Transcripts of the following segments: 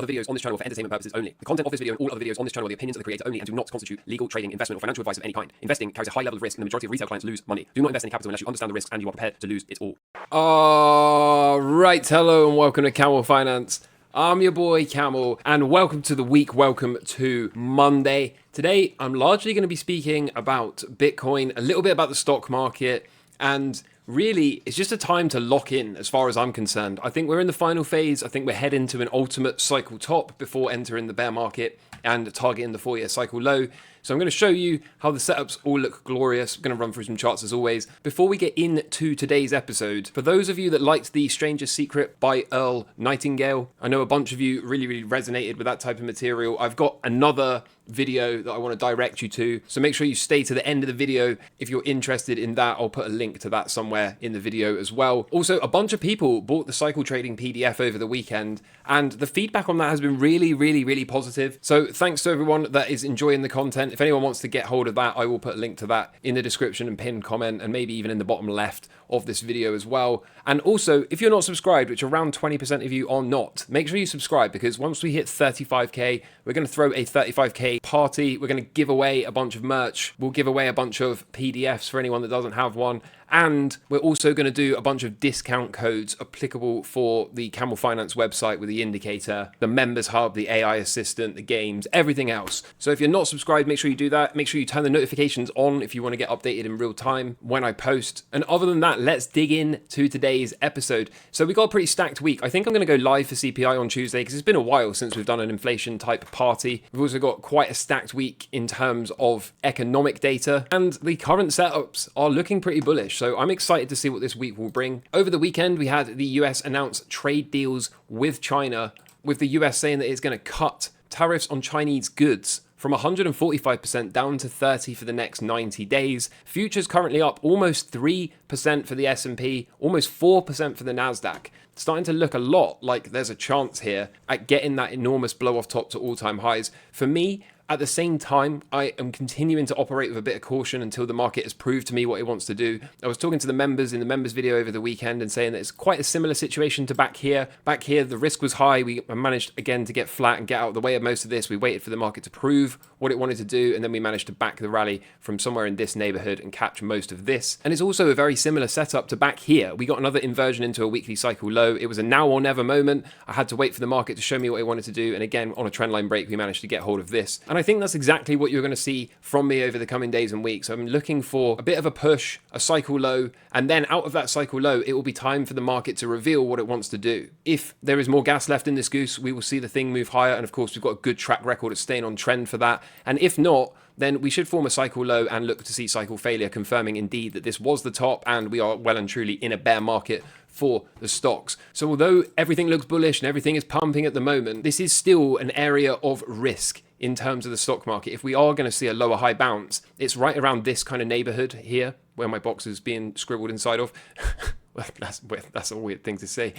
other videos on this channel for entertainment purposes only. The content of this video and all other videos on this channel are the opinions of the creator only and do not constitute legal, trading, investment, or financial advice of any kind. Investing carries a high level of risk and the majority of retail clients lose money. Do not invest any capital unless you understand the risks and you are prepared to lose it all. Alright, hello and welcome to Camel Finance. I'm your boy Camel and welcome to the week. Welcome to Monday. Today I'm largely going to be speaking about Bitcoin, a little bit about the stock market, and really it's just a time to lock in as far as I'm concerned. I think we're in the final phase. I think we're heading to an ultimate cycle top before entering the bear market and targeting the 4-year cycle low. So I'm going to show you how the setups all look glorious. I'm going to run through some charts as always. Before we get into today's episode, for those of you that liked The Stranger's Secret by Earl Nightingale, I know a bunch of you really resonated with that type of material. I've got another video that I want to direct you to, so make sure you stay to the end of the video if you're interested in that. I'll put a link to that somewhere in the video as well. Also, a bunch of people bought the cycle trading PDF over the weekend, and the feedback on that has been really positive. So thanks to everyone that is enjoying the content. If anyone wants to get hold of that, I will put a link to that in the description and pinned comment, and maybe even in the bottom left of this video as well. And also, if you're not subscribed, which around 20% of you are not, make sure you subscribe, because once we hit 35k, we're going to throw a 35k party. We're going to give away a bunch of merch. We'll give away a bunch of PDFs for anyone that doesn't have one. And we're also going to do a bunch of discount codes applicable for the Camel Finance website with the indicator, the members hub, the AI assistant, the games, everything else. So if you're not subscribed, make sure you do that. Make sure you turn the notifications on if you want to get updated in real time when I post. And other than that, let's dig in to today's episode. So we got a pretty stacked week. I think I'm going to go live for CPI on Tuesday because it's been a while since we've done an inflation type party. We've also got quite a stacked week in terms of economic data, and the current setups are looking pretty bullish. So I'm excited to see what this week will bring. Over the weekend, we had the US announce trade deals with China, with the US saying that it's going to cut tariffs on Chinese goods from 145% down to 30% for the next 90 days. Futures currently up almost 3% for the S&P, almost 4% for the Nasdaq. It's starting to look a lot like there's a chance here at getting that enormous blow off top to all-time highs. For me, at the same time, I am continuing to operate with a bit of caution until the market has proved to me what it wants to do. I was talking to the members in the members video over the weekend and saying that it's quite a similar situation to back here. Back here, the risk was high. We managed again to get flat and get out of the way of most of this. We waited for the market to prove what it wanted to do, and then we managed to back the rally from somewhere in this neighborhood and capture most of this. And it's also a very similar setup to back here. We got another inversion into a weekly cycle low. It was a now or never moment. I had to wait for the market to show me what it wanted to do. And again, on a trendline break, we managed to get hold of this. And I think that's exactly what you're going to see from me over the coming days and weeks. I'm looking for a bit of a push, a cycle low, and then out of that cycle low, it will be time for the market to reveal what it wants to do. If there is more gas left in this goose, we will see the thing move higher. And of course, we've got a good track record of staying on trend for that. And if not, then we should form a cycle low and look to see cycle failure, confirming indeed that this was the top and we are well and truly in a bear market for the stocks. So although everything looks bullish and everything is pumping at the moment, this is still an area of risk in terms of the stock market. If we are going to see a lower high bounce, it's right around this kind of neighborhood here where my box is being scribbled inside of. Well, that's a weird thing to say.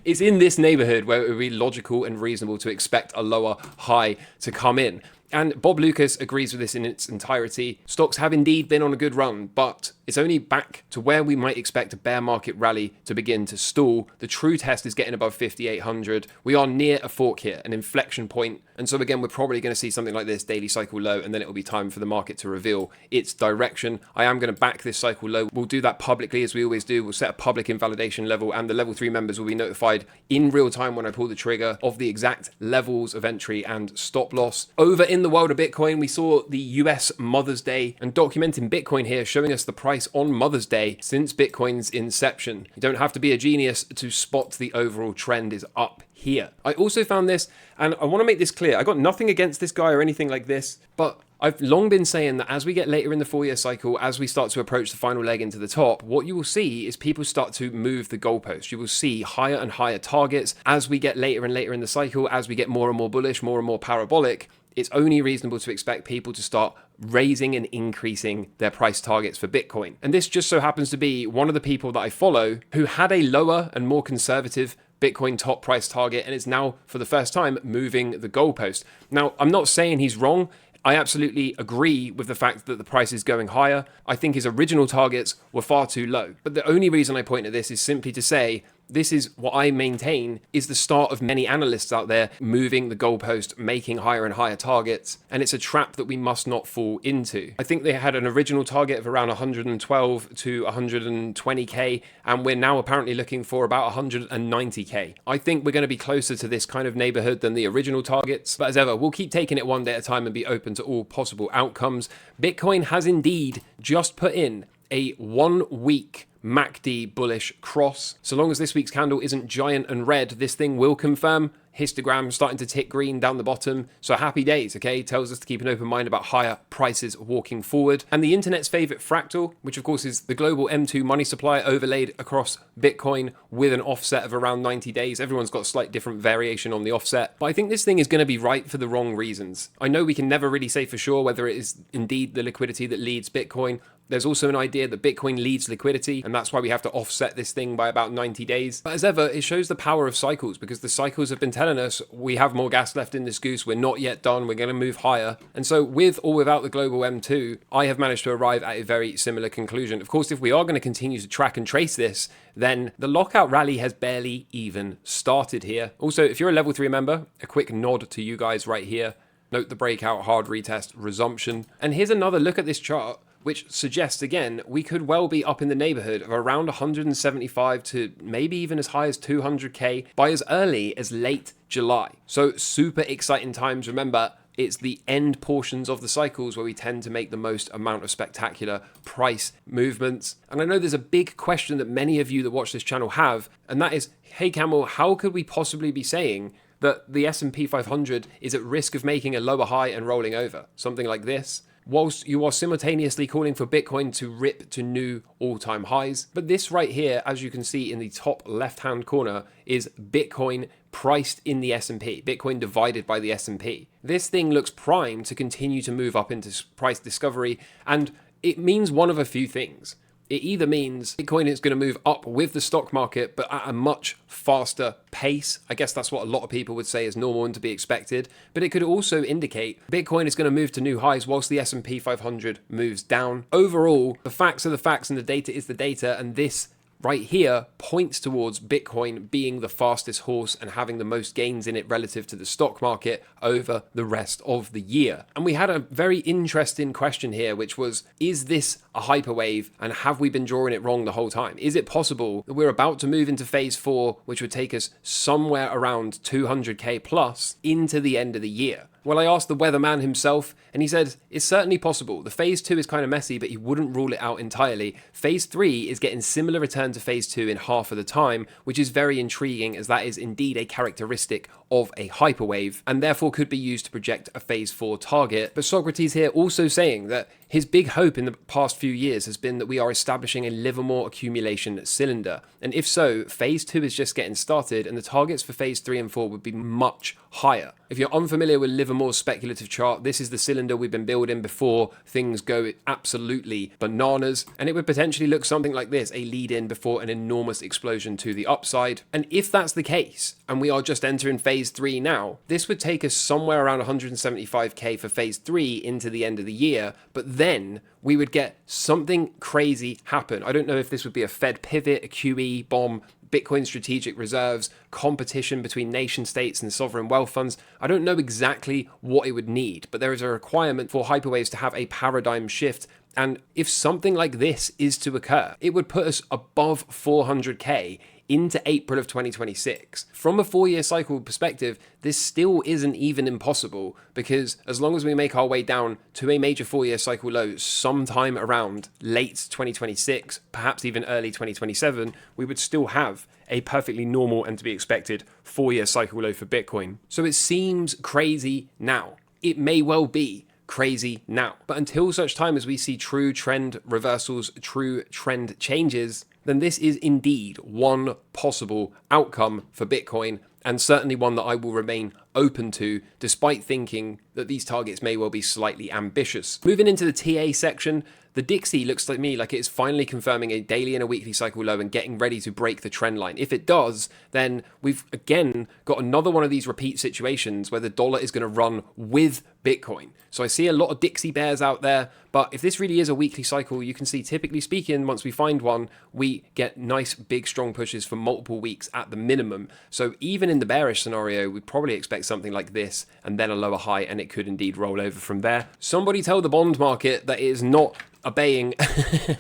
It's in this neighborhood where it would be logical and reasonable to expect a lower high to come in. And Bob Lucas agrees with this in its entirety. Stocks have indeed been on a good run, but it's only back to where we might expect a bear market rally to begin to stall. The true test is getting above 5,800. We are near a fork here, an inflection point. And so again, we're probably going to see something like this daily cycle low, and then it will be time for the market to reveal its direction. I am going to back this cycle low. We'll do that publicly as we always do. We'll set a public invalidation level, and the level 3 members will be notified in real time when I pull the trigger of the exact levels of entry and stop loss. Over in the world of Bitcoin, we saw the US Mother's Day, and documenting Bitcoin here, showing us the price on Mother's Day since Bitcoin's inception. You don't have to be a genius to spot the overall trend is up here. I also found this, and I want to make this clear. I got nothing against this guy or anything like this, but I've long been saying that as we get later in the 4-year cycle, as we start to approach the final leg into the top, what you will see is people start to move the goalpost. You will see higher and higher targets as we get later and later in the cycle, as we get more and more bullish, more and more parabolic. It's only reasonable to expect people to start raising and increasing their price targets for Bitcoin. And this just so happens to be one of the people that I follow who had a lower and more conservative Bitcoin top price target and is now, for the first time, moving the goalpost. Now, I'm not saying he's wrong. I absolutely agree with the fact that the price is going higher. I think his original targets were far too low. But the only reason I point at this is simply to say This is what I maintain is the start of many analysts out there moving the goalpost, making higher and higher targets, and it's a trap that we must not fall into. I think they had an original target of around 112 to 120k, and we're now apparently looking for about 190k. I think we're going to be closer to this kind of neighborhood than the original targets, but as ever, we'll keep taking it one day at a time and be open to all possible outcomes. Bitcoin has indeed just put in a 1 week MACD bullish cross. So long as this week's candle isn't giant and red, this thing will confirm. Histogram starting to tick green down the bottom. So happy days, okay? Tells us to keep an open mind about higher prices walking forward. And the internet's favorite fractal, which of course is the global M2 money supply overlaid across Bitcoin with an offset of around 90 days. Everyone's got a slight different variation on the offset. But I think this thing is going to be right for the wrong reasons. I know we can never really say for sure whether it is indeed the liquidity that leads Bitcoin. There's also an idea that Bitcoin leads liquidity, and that's why we have to offset this thing by about 90 days. But as ever, it shows the power of cycles, because the cycles have been telling us we have more gas left in this goose, we're not yet done, we're going to move higher. And so with or without the global M2, I have managed to arrive at a very similar conclusion. Of course, if we are going to continue to track and trace this, then the lockout rally has barely even started here. Also, if you're a level 3 member, a quick nod to you guys right here. Note the breakout, hard retest, resumption. And here's another look at this chart, which suggests, again, we could well be up in the neighborhood of around 175 to maybe even as high as 200k by as early as late July. So super exciting times. Remember, it's the end portions of the cycles where we tend to make the most amount of spectacular price movements. And I know there's a big question that many of you that watch this channel have, and that is, hey Camel, how could we possibly be saying that the S&P 500 is at risk of making a lower high and rolling over? Something like this, whilst you are simultaneously calling for Bitcoin to rip to new all-time highs. But this right here, as you can see in the top left-hand corner, is Bitcoin priced in the S&P, Bitcoin divided by the S&P. This thing looks primed to continue to move up into price discovery, and it means one of a few things. It either means Bitcoin is going to move up with the stock market, but at a much faster pace. I guess that's what a lot of people would say is normal and to be expected. But it could also indicate Bitcoin is going to move to new highs whilst the S&P 500 moves down. Overall, the facts are the facts and the data is the data. And this right here points towards Bitcoin being the fastest horse and having the most gains in it relative to the stock market over the rest of the year. And we had a very interesting question here, which was, is this a hyperwave and have we been drawing it wrong the whole time? Is it possible that we're about to move into phase 4, which would take us somewhere around 200k plus into the end of the year? Well, I asked the weatherman himself, and he said it's certainly possible. The phase 2 is kind of messy, but he wouldn't rule it out entirely. Phase 3 is getting similar return to phase 2 in half of the time, which is very intriguing, as that is indeed a characteristic of a hyperwave, and therefore could be used to project a phase 4 target. But Socrates here also saying that his big hope in the past few years has been that we are establishing a Livermore accumulation cylinder. And if so, phase 2 is just getting started, and the targets for phase 3 and 4 would be much higher. If you're unfamiliar with Livermore's speculative chart, this is the cylinder we've been building before things go absolutely bananas, and it would potentially look something like this, a lead-in before an enormous explosion to the upside. And if that's the case, and we are just entering phase 3 now, this would take us somewhere around 175k for phase 3 into the end of the year, but then we would get something crazy happen. I don't know if this would be a Fed pivot, a QE bomb, Bitcoin strategic reserves, competition between nation states and sovereign wealth funds. I don't know exactly what it would need, but there is a requirement for hyperwaves to have a paradigm shift. And if something like this is to occur, it would put us above 400k into April of 2026. From a 4-year cycle perspective, this still isn't even impossible, because as long as we make our way down to a major 4-year cycle low sometime around late 2026, perhaps even early 2027, we would still have a perfectly normal and to be expected 4-year cycle low for Bitcoin. So it seems crazy now. It may well be crazy now. But until such time as we see true trend reversals, true trend changes, then this is indeed one possible outcome for Bitcoin, and certainly one that I will remain open to, despite thinking that these targets may well be slightly ambitious. Moving into the TA section, the Dixie looks to me like it's finally confirming a daily and a weekly cycle low and getting ready to break the trend line. If it does, then we've again got another one of these repeat situations where the dollar is going to run with Bitcoin. So I see a lot of Dixie bears out there, but if this really is a weekly cycle, you can see, typically speaking, once we find one, we get nice, big, strong pushes for multiple weeks at the minimum. So even in the bearish scenario, we'd probably expect something like this and then a lower high, and it could indeed roll over from there. Somebody tell the bond market that it is not obeying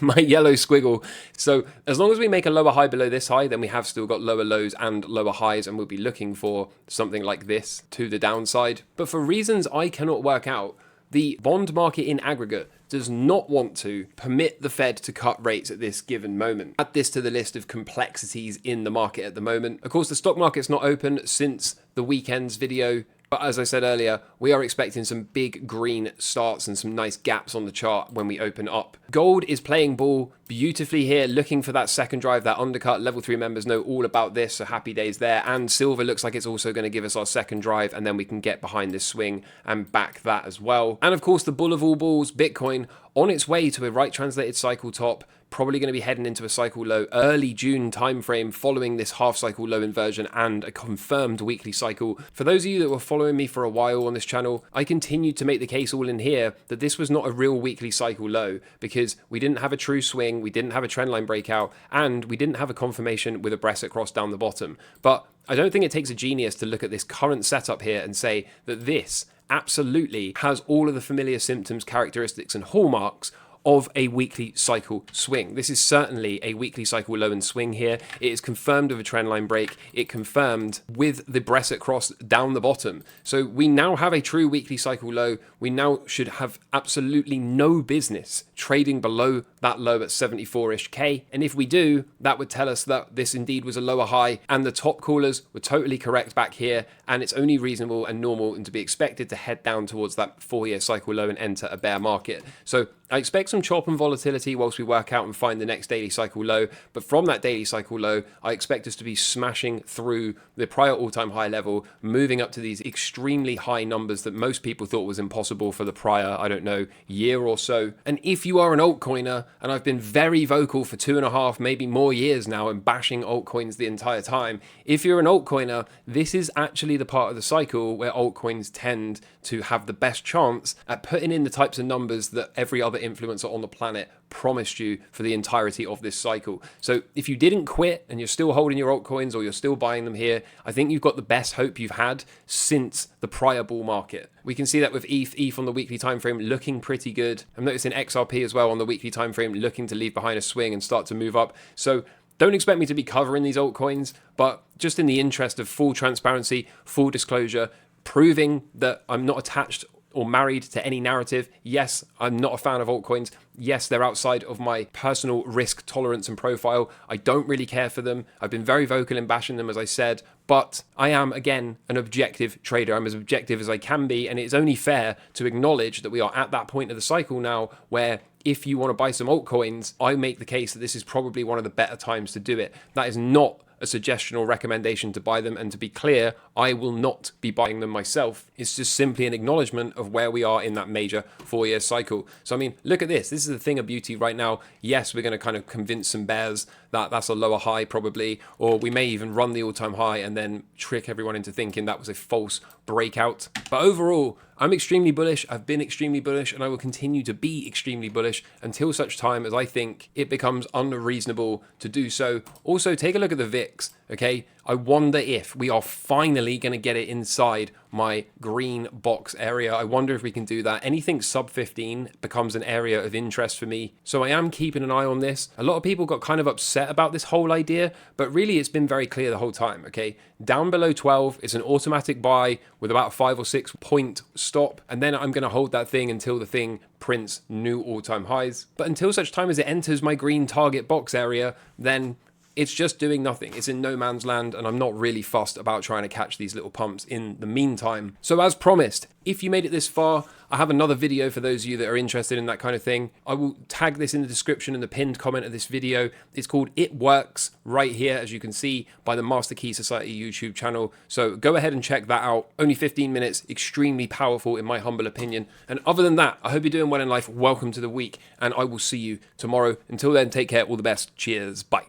my yellow squiggle. So as long as we make a lower high below this high, then we have still got lower lows and lower highs, and we'll be looking for something like this to the downside. But for reasons I cannot work out, the bond market in aggregate does not want to permit the Fed to cut rates at this given moment. Add this to the list of complexities in the market at the moment. Of course, the stock market's not open since the weekend's video, but as I said earlier, we are expecting some big green starts and some nice gaps on the chart when we open up. Gold is playing ball beautifully here, looking for that second drive, that undercut. Level 3 members know all about this, so happy days there. And silver looks like it's also going to give us our second drive, and then we can get behind this swing and back that as well. And of course, the bull of all bulls, Bitcoin, on its way to a right translated cycle top, probably going to be heading into a cycle low early June timeframe following this half cycle low inversion and a confirmed weekly cycle. For those of you that were following me for a while on this channel, I continued to make the case all in here that this was not a real weekly cycle low because we didn't have a true swing, we didn't have a trendline breakout, and we didn't have a confirmation with a Brexit cross down the bottom. But I don't think it takes a genius to look at this current setup here and say that this absolutely has all of the familiar symptoms, characteristics, and hallmarks of a weekly cycle swing. This is certainly a weekly cycle low and swing here. It is confirmed with a trendline break. It confirmed with the Brexit cross down the bottom. So we now have a true weekly cycle low. We now should have absolutely no business trading below that low at 74-ish K. And if we do, that would tell us that this indeed was a lower high and the top callers were totally correct back here. And it's only reasonable and normal and to be expected to head down towards that 4-year cycle low and enter a bear market. So I expect some chop and volatility whilst we work out and find the next daily cycle low. But from that daily cycle low, I expect us to be smashing through the prior all-time high level, moving up to these extremely high numbers that most people thought was impossible for the prior, I don't know, year or so. And if you are an altcoiner, and I've been very vocal for 2.5, maybe more years now and bashing altcoins the entire time, if you're an altcoiner, this is actually the part of the cycle where altcoins tend to have the best chance at putting in the types of numbers that every other influencer on the planet promised you for the entirety of this cycle. So if you didn't quit and you're still holding your altcoins or you're still buying them here, I think you've got the best hope you've had since the prior bull market. We can see that with ETH on the weekly time frame looking pretty good. I'm noticing XRP as well on the weekly time frame looking to leave behind a swing and start to move up. So don't expect me to be covering these altcoins, but just in the interest of full transparency, full disclosure, proving that I'm not attached or married to any narrative. Yes, I'm not a fan of altcoins. Yes, they're outside of my personal risk tolerance and profile. I don't really care for them. I've been very vocal in bashing them, as I said, but I am, again, an objective trader. I'm as objective as I can be, and it's only fair to acknowledge that we are at that point of the cycle now where if you want to buy some altcoins, I make the case that this is probably one of the better times to do it. That is not a suggestion or recommendation to buy them, and to be clear, I will not be buying them myself. It's just simply an acknowledgement of where we are in that major 4-year cycle. So I mean, look at this. This is the thing of beauty right now. Yes, we're going to kind of convince some bears that that's a lower high probably, or we may even run the all-time high and then trick everyone into thinking that was a false breakout. But overall, I'm extremely bullish. I've been extremely bullish, and I will continue to be extremely bullish until such time as I think it becomes unreasonable to do so. Also, take a look at the VIX, okay? I wonder if we are finally going to get it inside my green box area. I wonder if we can do that. Anything sub 15 becomes an area of interest for me. So I am keeping an eye on this. A lot of people got kind of upset about this whole idea, but really it's been very clear the whole time, okay? Down below 12, it's an automatic buy with about a 5 or 6 point stop, and then I'm going to hold that thing until the thing prints new all-time highs. But until such time as it enters my green target box area, then it's just doing nothing. It's in no man's land, and I'm not really fussed about trying to catch these little pumps in the meantime. So as promised, if you made it this far, I have another video for those of you that are interested in that kind of thing. I will tag this in the description and the pinned comment of this video. It's called It Works, right here, as you can see, by the Master Key Society YouTube channel. So go ahead and check that out. Only 15 minutes, extremely powerful in my humble opinion. And other than that, I hope you're doing well in life. Welcome to the week, and I will see you tomorrow. Until then, take care, all the best. Cheers, bye.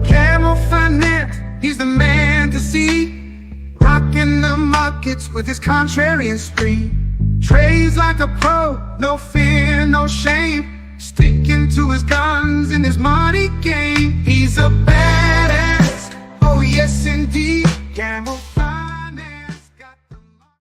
Camel Finance, he's the man to see. Rocking the markets with his contrarian spree. Trades like a pro, no fear, no shame. Sticking to his guns in his money game. He's a badass, oh yes indeed. Camel